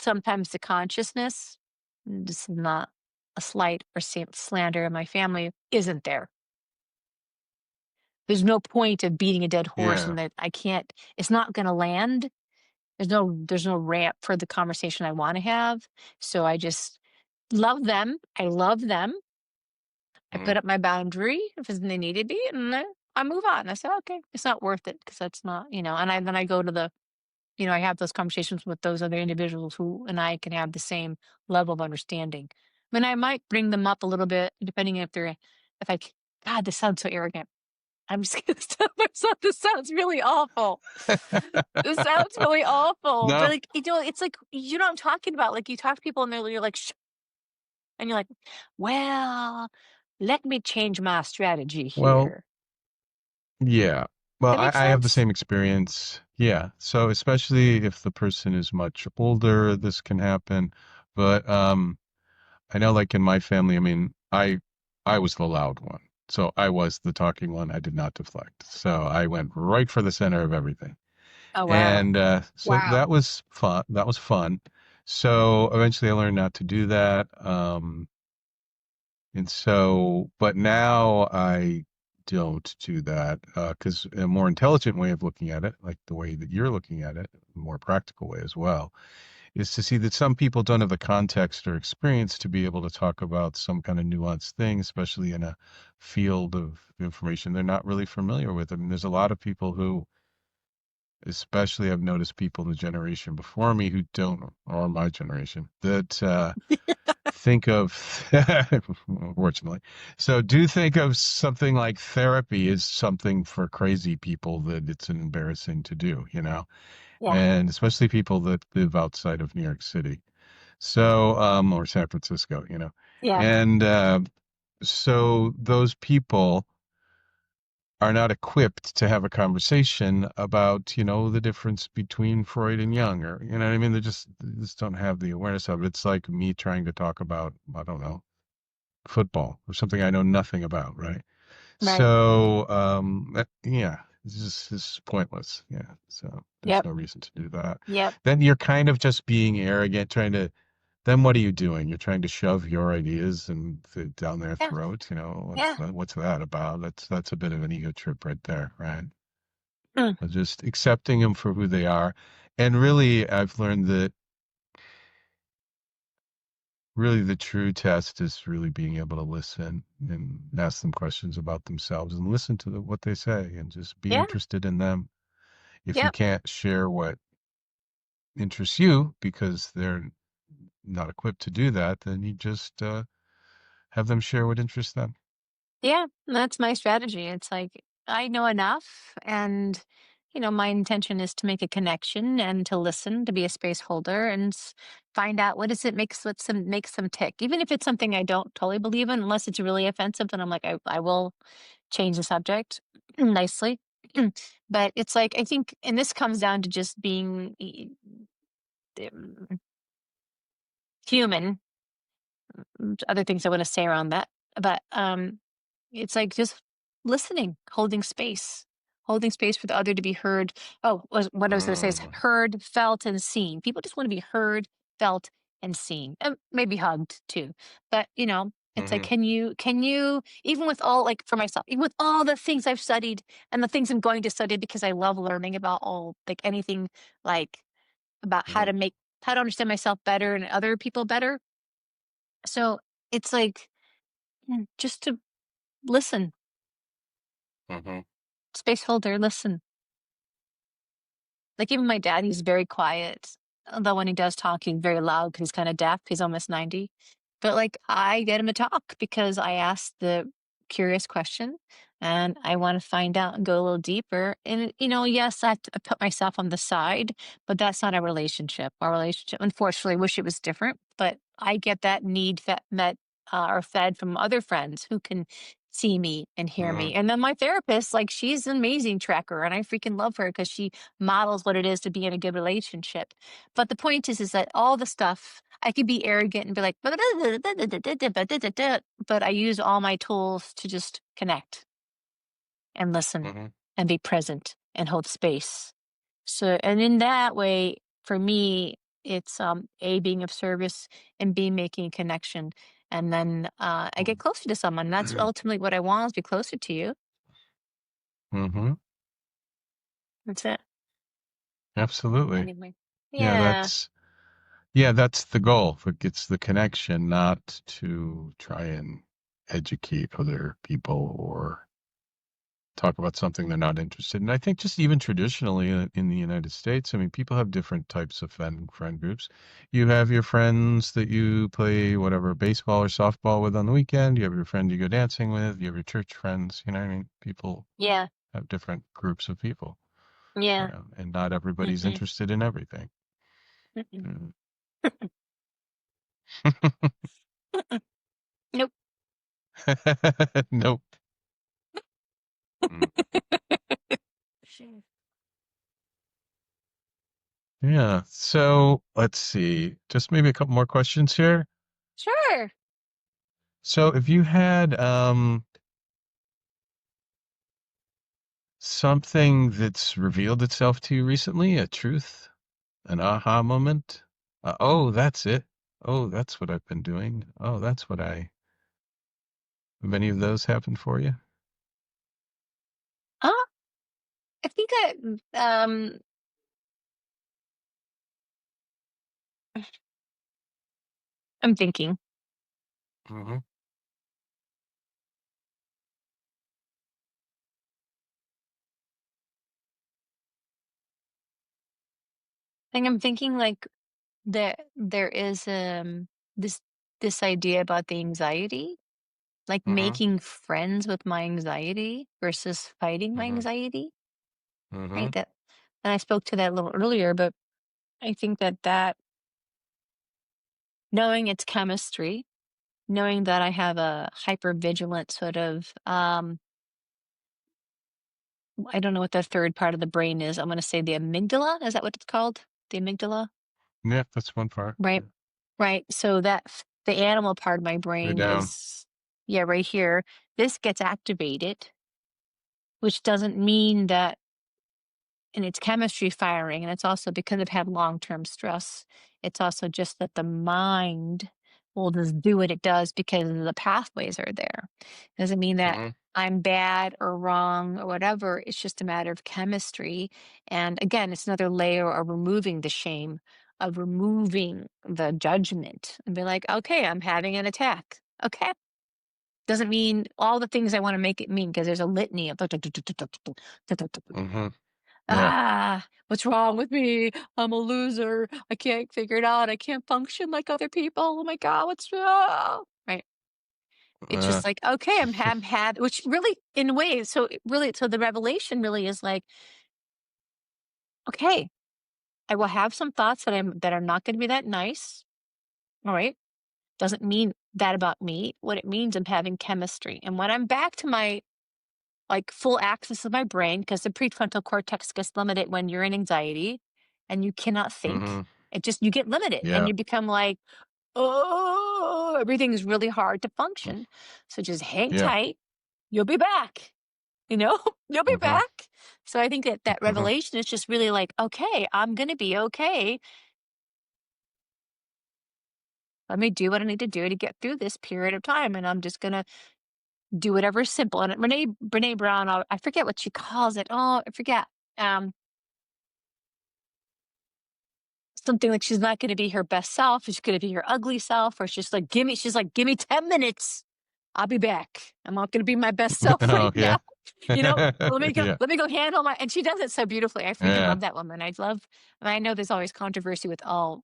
[SPEAKER 3] sometimes the consciousness, this is not a slight or slander of my family, isn't there. There's no point of beating a dead horse,
[SPEAKER 2] Yeah.
[SPEAKER 3] and that I can't. It's not going to land. There's no ramp for the conversation I want to have. So I just love them. I love them. I
[SPEAKER 2] Mm,
[SPEAKER 3] put up my boundary if they need to be, and I move on. I say, okay, it's not worth it because that's not, and then I go to I have those conversations with those other individuals who and I can have the same level of understanding. I mean, I might bring them up a little bit depending if I, God, this sounds so arrogant. I'm just gonna tell myself this sounds really awful. This sounds really awful, but
[SPEAKER 2] no.
[SPEAKER 3] like, it's like, what I'm talking about. Like you talk to people and you're like, Shh, and you're like, well, let me change my strategy
[SPEAKER 2] Well,
[SPEAKER 3] here.
[SPEAKER 2] yeah. Well,
[SPEAKER 3] That makes
[SPEAKER 2] I have the
[SPEAKER 3] sense?
[SPEAKER 2] same experience. Yeah. So especially if the person is much older, this can happen. But I know like in my family, I mean, I was the loud one. So I was the talking one. I did not deflect. So I went right for the center of everything.
[SPEAKER 3] Oh wow.
[SPEAKER 2] And so that
[SPEAKER 3] Wow.
[SPEAKER 2] was fun. That was fun. So eventually I learned not to do that. And so, but now I don't do that because a more intelligent way of looking at it, like the way that you're looking at it, a more practical way as well, is to see that some people don't have the context or experience to be able to talk about some kind of nuanced thing, especially in a field of information they're not really familiar with. I mean, there's a lot of people who, especially I've noticed people in the generation before me who don't, or my generation, that think of, unfortunately. So do think of something like therapy as something for crazy people that it's embarrassing to do,
[SPEAKER 3] Yeah.
[SPEAKER 2] and especially people that live outside of New York City. So, or San Francisco,
[SPEAKER 3] Yeah.
[SPEAKER 2] and so those people are not equipped to have a conversation about, the difference between Freud and Jung, or, what I mean? They just don't have the awareness of it. It's like me trying to talk about, I don't know, football or something I know nothing about, right?
[SPEAKER 3] Right.
[SPEAKER 2] So, yeah, it's pointless. Yeah. So there's
[SPEAKER 3] Yep.
[SPEAKER 2] no reason to do that.
[SPEAKER 3] Yep.
[SPEAKER 2] Then you're kind of just being arrogant, then what are you doing? You're trying to shove your ideas and down their
[SPEAKER 3] Yeah.
[SPEAKER 2] throat.
[SPEAKER 3] Yeah.
[SPEAKER 2] What's that about? That's a bit of an ego trip right there, right?
[SPEAKER 3] Mm.
[SPEAKER 2] Just accepting them for who they are. And really, I've learned that really the true test is really being able to listen and ask them questions about themselves and listen to what they say and just be
[SPEAKER 3] Yeah.
[SPEAKER 2] interested in them. If you
[SPEAKER 3] Yep.
[SPEAKER 2] can't share what interests you because they're not equipped to do that, then you just have them share what interests them.
[SPEAKER 3] Yeah, that's my strategy. It's like I know enough, and my intention is to make a connection and to listen, to be a space holder, and find out what is it makes them tick. Even if it's something I don't totally believe in, unless it's really offensive, then I'm like, I will change the subject nicely. But it's like I think, and this comes down to just being um, human. Other things I want to say around that, but it's like just listening, holding space for the other to be heard. Oh, what I was going to say is
[SPEAKER 2] Mm.
[SPEAKER 3] heard, felt, and seen. People just want to be heard, felt, and seen, and maybe hugged too. But It's like,
[SPEAKER 1] Mhm.
[SPEAKER 3] can you, even with all, like, for myself, even with all the things I've studied and the things I'm going to study because I love learning about all, like, anything, like, about
[SPEAKER 1] Mhm.
[SPEAKER 3] how to understand myself better and other people better. So it's like, just to listen,
[SPEAKER 1] Mhm.
[SPEAKER 3] space holder, listen. Like, even my dad, he's very quiet, although when he does talk, he's very loud because he's kinda deaf, he's almost 90. But, like, I get him to talk because I asked the curious question, and I wanna find out and go a little deeper, and, yes, I put myself on the side, but that's not a relationship. Our relationship, unfortunately, I wish it was different, but I get that need or fed from other friends who can see me and hear me,
[SPEAKER 1] Mhm.
[SPEAKER 3] and then my therapist, like, she's an amazing tracker, and I freaking love her because she models what it is to be in a good relationship. But the point is that all the stuff I could be arrogant and be like, but I use all my tools to just connect and listen
[SPEAKER 1] Mhm.
[SPEAKER 3] and be present and hold space. So, and in that way, for me, it's A, being of service, and B, making a connection. And then I get closer to someone. That's ultimately what I want, is be closer to you.
[SPEAKER 2] Mhm.
[SPEAKER 3] That's it.
[SPEAKER 2] Absolutely.
[SPEAKER 3] Anyway.
[SPEAKER 2] Yeah,
[SPEAKER 3] Yeah.
[SPEAKER 2] that's the goal. It's the connection, not to try and educate other people or talk about something they're not interested in. I think just even traditionally in the United States, I mean, people have different types of friend groups. You have your friends that you play whatever baseball or softball with on the weekend. You have your friend you go dancing with. You have your church friends. You know what I mean? People
[SPEAKER 3] Yeah.
[SPEAKER 2] have different groups of people
[SPEAKER 3] Yeah.
[SPEAKER 2] around, and not everybody's
[SPEAKER 3] Mm-mm.
[SPEAKER 2] interested in everything.
[SPEAKER 3] Mm-mm.
[SPEAKER 2] Mm.
[SPEAKER 3] Mm-mm. Nope.
[SPEAKER 2] Nope. Mm.
[SPEAKER 3] Sure.
[SPEAKER 2] Yeah. So let's see. Just maybe a couple more questions here.
[SPEAKER 3] Sure.
[SPEAKER 2] So if you had something that's revealed itself to you recently, a truth, an aha moment. Oh, that's it. Oh, that's what I've been doing. Oh, that's what I. Have any of those happened for you?
[SPEAKER 3] Uh, I think I'm thinking.
[SPEAKER 1] Mhm.
[SPEAKER 3] I'm thinking, like, that there is this this idea about the anxiety, like
[SPEAKER 1] Mhm.
[SPEAKER 3] making friends with my anxiety versus fighting my
[SPEAKER 1] Mhm.
[SPEAKER 3] anxiety, right?
[SPEAKER 1] Mhm.
[SPEAKER 3] That, and I spoke to that a little earlier, but I think that knowing its chemistry, knowing that I have a hyper vigilant sort of I don't know what the third part of the brain is. I'm going to say the amygdala. Is that what it's called? The amygdala,
[SPEAKER 2] Yeah, that's one part.
[SPEAKER 3] right?
[SPEAKER 2] Yeah.
[SPEAKER 3] Right. So the animal part of my
[SPEAKER 2] Way
[SPEAKER 3] brain
[SPEAKER 2] down.
[SPEAKER 3] is, yeah, right here. This gets activated, which doesn't mean that, and it's chemistry firing, and it's also because I've had long-term stress. It's also just that the mind will just do what it does because the pathways are there. Doesn't mean that
[SPEAKER 1] Mhm.
[SPEAKER 3] I'm bad or wrong or whatever. It's just a matter of chemistry. And again, it's another layer of removing the shame, of removing the judgment, and be like, okay, I'm having an attack. Okay. Doesn't mean all the things I want to make it mean, because there's a litany of
[SPEAKER 1] Mhm. Yeah.
[SPEAKER 3] what's wrong with me? I'm a loser. I can't figure it out. I can't function like other people. Oh my God, what's wrong? Right. It's
[SPEAKER 1] Uh,
[SPEAKER 3] just like, okay, I'm had, which really, in a way, so so the revelation really is like, okay, I will have some thoughts that are not going to be that nice. All right. Doesn't mean that about me. What it means, I'm having chemistry. And when I'm back to my, like, full access of my brain, because the prefrontal cortex gets limited when you're in anxiety and you cannot think.
[SPEAKER 1] mhm.
[SPEAKER 3] It just, you get limited and
[SPEAKER 2] Yeah.
[SPEAKER 3] you become like, oh, everything's really hard to function. So just hang
[SPEAKER 2] Yeah.
[SPEAKER 3] tight. You'll be back. You know, you'll be
[SPEAKER 1] Mhm.
[SPEAKER 3] back. So I think that
[SPEAKER 1] Mhm.
[SPEAKER 3] revelation is just really like, okay, I'm going to be okay. Let me do what I need to do to get through this period of time, and I'm just gonna do whatever's simple. And Brene Brown, I forget what she calls it. Oh, I forget. Um, Something like she's not going to be her best self. She's going to be her ugly self, or she's like, she's like, give me 10 minutes. I'll be back. I'm not going to be my best self right
[SPEAKER 2] Oh,
[SPEAKER 3] now.
[SPEAKER 2] yeah. Yeah.
[SPEAKER 3] Let me go handle my, and she does it so beautifully. I freaking
[SPEAKER 2] Yeah.
[SPEAKER 3] love that woman. I know there's always controversy with all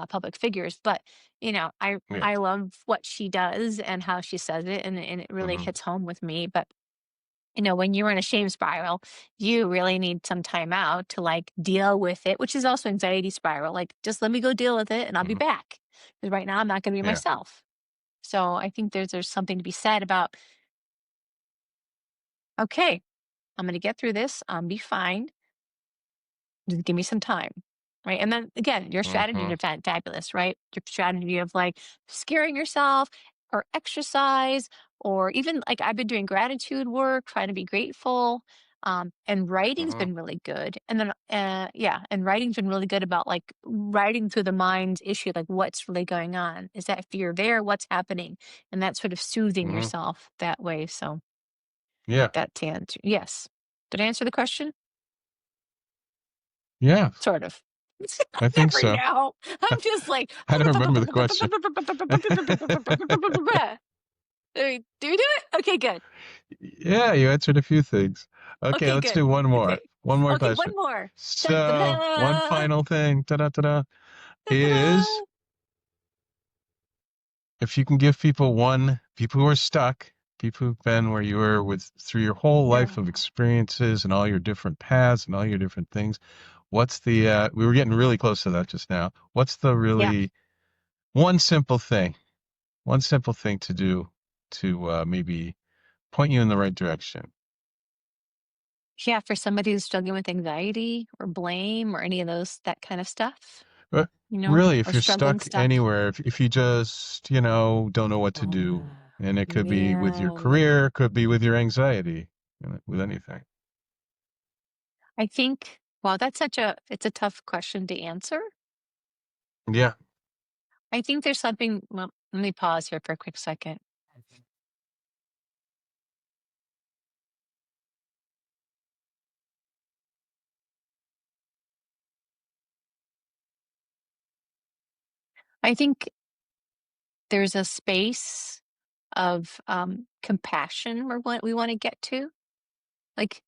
[SPEAKER 3] public figures, but
[SPEAKER 2] Yeah.
[SPEAKER 3] I love what she does and how she says it. And it really
[SPEAKER 2] Hmm.
[SPEAKER 3] hits home with me. But when you're in a shame spiral, you really need some time out to like deal with it, which is also anxiety spiral. Like, just let me go deal with it and I'll be
[SPEAKER 2] Hmm.
[SPEAKER 3] back. Because right now I'm not going to be
[SPEAKER 2] Yeah.
[SPEAKER 3] myself. So I think there's something to be said about, okay, I'm going to get through this. Be fine. Just give me some time. Right. And then again, your strategies
[SPEAKER 2] Hmm.
[SPEAKER 3] are fabulous, right? Your strategy of like scaring yourself or exercise, or even like I've been doing gratitude work, trying to be grateful. And writing's
[SPEAKER 2] Hmm.
[SPEAKER 3] been really good. And then, yeah, and writing's been really good about like writing through the mind's issue, like what's really going on. Is that fear there? What's happening? And that's sort of soothing
[SPEAKER 2] Hmm.
[SPEAKER 3] yourself that way. So,
[SPEAKER 2] Yeah.
[SPEAKER 3] that to answer, yes. Did I answer the question?
[SPEAKER 2] Yeah.
[SPEAKER 3] Sort of.
[SPEAKER 2] I think
[SPEAKER 3] Never
[SPEAKER 2] so.
[SPEAKER 3] know. I'm just like,
[SPEAKER 2] I don't remember the question.
[SPEAKER 3] do we do it? Okay, good.
[SPEAKER 2] Yeah, you answered a few things. Okay,
[SPEAKER 3] Okay,
[SPEAKER 2] let's
[SPEAKER 3] good.
[SPEAKER 2] do one more.
[SPEAKER 3] Okay.
[SPEAKER 2] One more
[SPEAKER 3] Okay, one
[SPEAKER 2] question.
[SPEAKER 3] more. Dun, dun,
[SPEAKER 2] So, one
[SPEAKER 3] dun,
[SPEAKER 2] final thing,
[SPEAKER 3] dun, dun,
[SPEAKER 2] is
[SPEAKER 3] dun.
[SPEAKER 2] if you can give people who are stuck, people who've been where you were with through your whole life
[SPEAKER 3] Yeah.
[SPEAKER 2] of experiences and all your different paths and all your different things, what's the, we were getting really close to that just now. What's the
[SPEAKER 3] Yeah.
[SPEAKER 2] really one simple thing, one simple thing to do to maybe point you in the right direction?
[SPEAKER 3] Yeah, for somebody who's struggling with anxiety or blame or any of those, that kind of stuff,
[SPEAKER 2] But really, if
[SPEAKER 3] or
[SPEAKER 2] you're
[SPEAKER 3] struggling
[SPEAKER 2] stuck
[SPEAKER 3] stuff.
[SPEAKER 2] anywhere, if you just, don't know what to do, and it could be with your
[SPEAKER 3] Man.
[SPEAKER 2] career, could be with your anxiety, with anything.
[SPEAKER 3] I think, well, it's a tough question to answer.
[SPEAKER 2] Yeah.
[SPEAKER 3] I think there's something, well, let me pause here for a quick second. I think there's a space of compassion we want to get to. Like,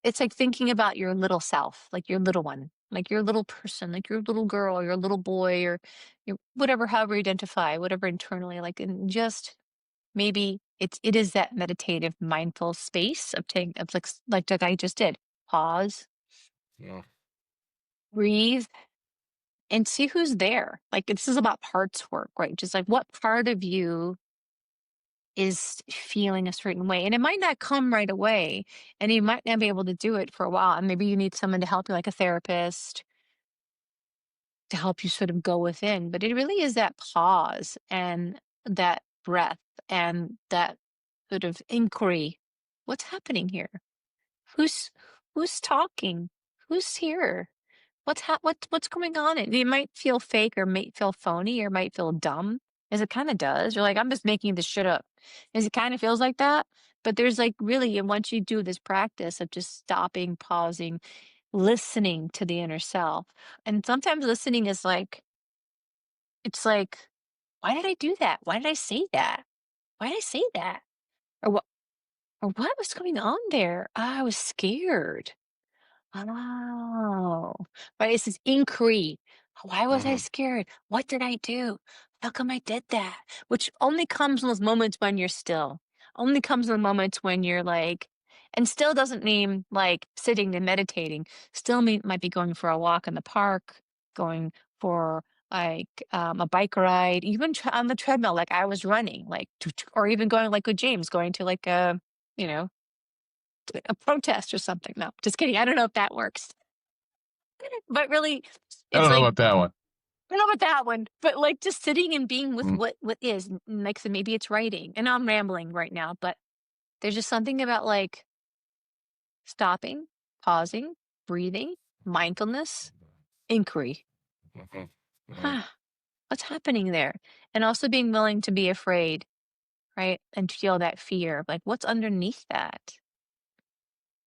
[SPEAKER 3] it's like thinking about your little self, like your little one, like your little person, like your little girl, your little boy, or your whatever, however you identify, whatever internally, like, and just maybe it is that meditative, mindful space of taking of like I just did. Pause,
[SPEAKER 2] Yeah.
[SPEAKER 3] breathe, and see who's there. Like, this is about parts work, right? Just like what part of you is feeling a certain way. And it might not come right away, and you might not be able to do it for a while. And maybe you need someone to help you, like a therapist, to help you sort of go within. But it really is that pause and that breath and that sort of inquiry. What's happening here? Who's who's talking? Who's here? What's going on? It might feel fake or might feel phony or might feel dumb, as it kind of does. You're like, I'm just making this shit up. As it kind of feels like that. But there's like really, and once you do this practice of just stopping, pausing, listening to the inner self. And sometimes listening is like, it's like, why did I do that? Why did I say that? Why did I say that? Or what was going on there? I was scared. Oh, right. It's this inquiry. Why was I
[SPEAKER 2] Hmm.
[SPEAKER 3] scared? What did I do? How come I did that? Which only comes in those moments when you're still. Only comes in the moments when you're like, and still doesn't mean like sitting and meditating. Still might be going for a walk in the park, going for like a bike ride, even on the treadmill, like I was running, like, or even going like with James, going to like you know, a protest or something. No, just kidding. I don't know if that works. But really,
[SPEAKER 2] I
[SPEAKER 3] it's
[SPEAKER 2] don't know
[SPEAKER 3] like,
[SPEAKER 2] about that one.
[SPEAKER 3] I don't know about that one, but like just sitting and being with
[SPEAKER 2] Mm.
[SPEAKER 3] what is. Like I said, maybe it's writing. And I'm rambling right now, but there's just something about like stopping, pausing, breathing, mindfulness, inquiry.
[SPEAKER 2] Mhm. Mhm.
[SPEAKER 3] What's happening there? And also being willing to be afraid, right? And feel that fear, like what's underneath that,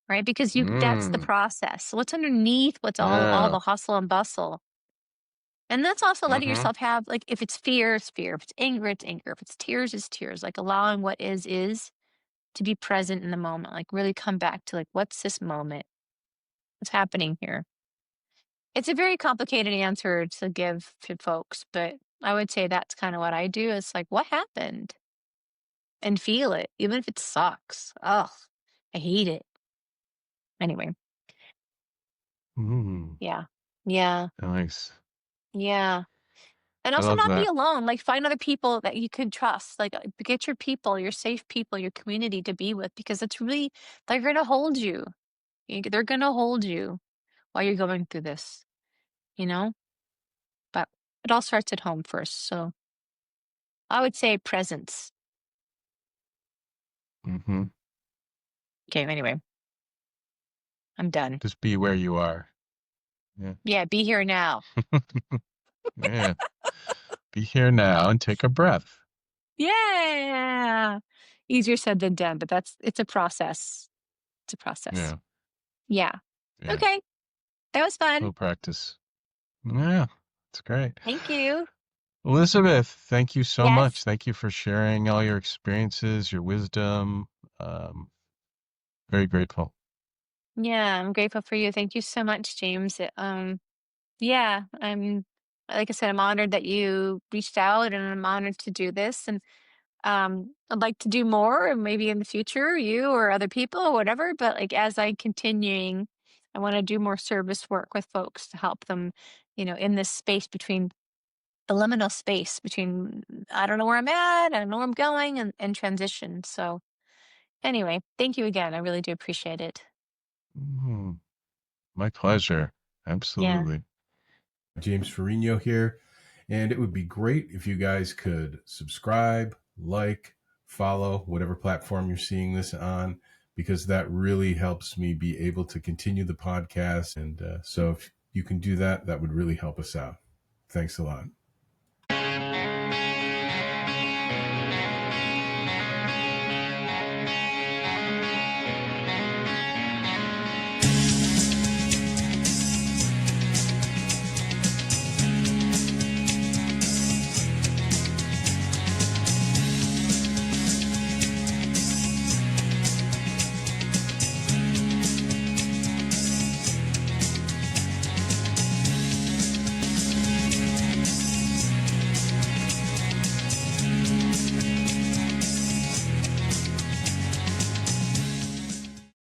[SPEAKER 3] right? Because that's the
[SPEAKER 2] Mm.
[SPEAKER 3] process. So what's underneath what's all
[SPEAKER 2] Yeah.
[SPEAKER 3] the hustle and bustle. And that's also letting
[SPEAKER 2] Mm-hmm.
[SPEAKER 3] yourself have, like, if it's fear, it's fear. If it's anger, it's anger. If it's tears, it's tears. Like allowing what is to be present in the moment. Like really come back to like, what's this moment? What's happening here? It's a very complicated answer to give to folks, but I would say that's kind of what I do. It's like, what happened? And feel it, even if it sucks. Ugh, I hate it. Anyway,
[SPEAKER 2] Mm.
[SPEAKER 3] yeah. Yeah.
[SPEAKER 2] Nice.
[SPEAKER 3] Yeah. And
[SPEAKER 2] I
[SPEAKER 3] also
[SPEAKER 2] love
[SPEAKER 3] not be
[SPEAKER 2] that.
[SPEAKER 3] alone. Like find other people that you can trust. Like get your people, your safe people, your community to be with because it's really they're gonna hold you. They're gonna hold you while you're going through this, you know? But it all starts at home first. So I would say presence.
[SPEAKER 2] Mm-hmm.
[SPEAKER 3] Okay, anyway, I'm done.
[SPEAKER 2] Just be where you are. Yeah.
[SPEAKER 3] Yeah, be here now.
[SPEAKER 2] Yeah. Be here now and take a breath.
[SPEAKER 3] Yeah. Easier said than done, but it's a process. It's a process.
[SPEAKER 2] Yeah.
[SPEAKER 3] Yeah.
[SPEAKER 2] Yeah.
[SPEAKER 3] Okay. That was fun.
[SPEAKER 2] Slow practice. Yeah. It's great.
[SPEAKER 3] Thank you.
[SPEAKER 2] Elizabeth, thank you so much.
[SPEAKER 3] Yes.
[SPEAKER 2] Thank you for sharing all your experiences, your wisdom. Um, Very grateful.
[SPEAKER 3] Yeah, I'm grateful for you. Thank you so much, James. Yeah, I'm like I said, I'm honored that you reached out and I'm honored to do this. And I'd like to do more and maybe in the future, you or other people or whatever. But like as I continuing, I want to do more service work with folks to help them, in this space between the liminal space between I don't know where I'm at, I don't know where I'm going and transition. So anyway, thank you again. I really do appreciate it.
[SPEAKER 2] Mhm. My pleasure.
[SPEAKER 3] Yeah.
[SPEAKER 2] Absolutely.
[SPEAKER 1] James Ferrigno here, and it would be great if you guys could subscribe, like, follow whatever platform you're seeing this on, because that really helps me be able to continue the podcast. And so if you can do that, that would really help us out. Thanks a lot.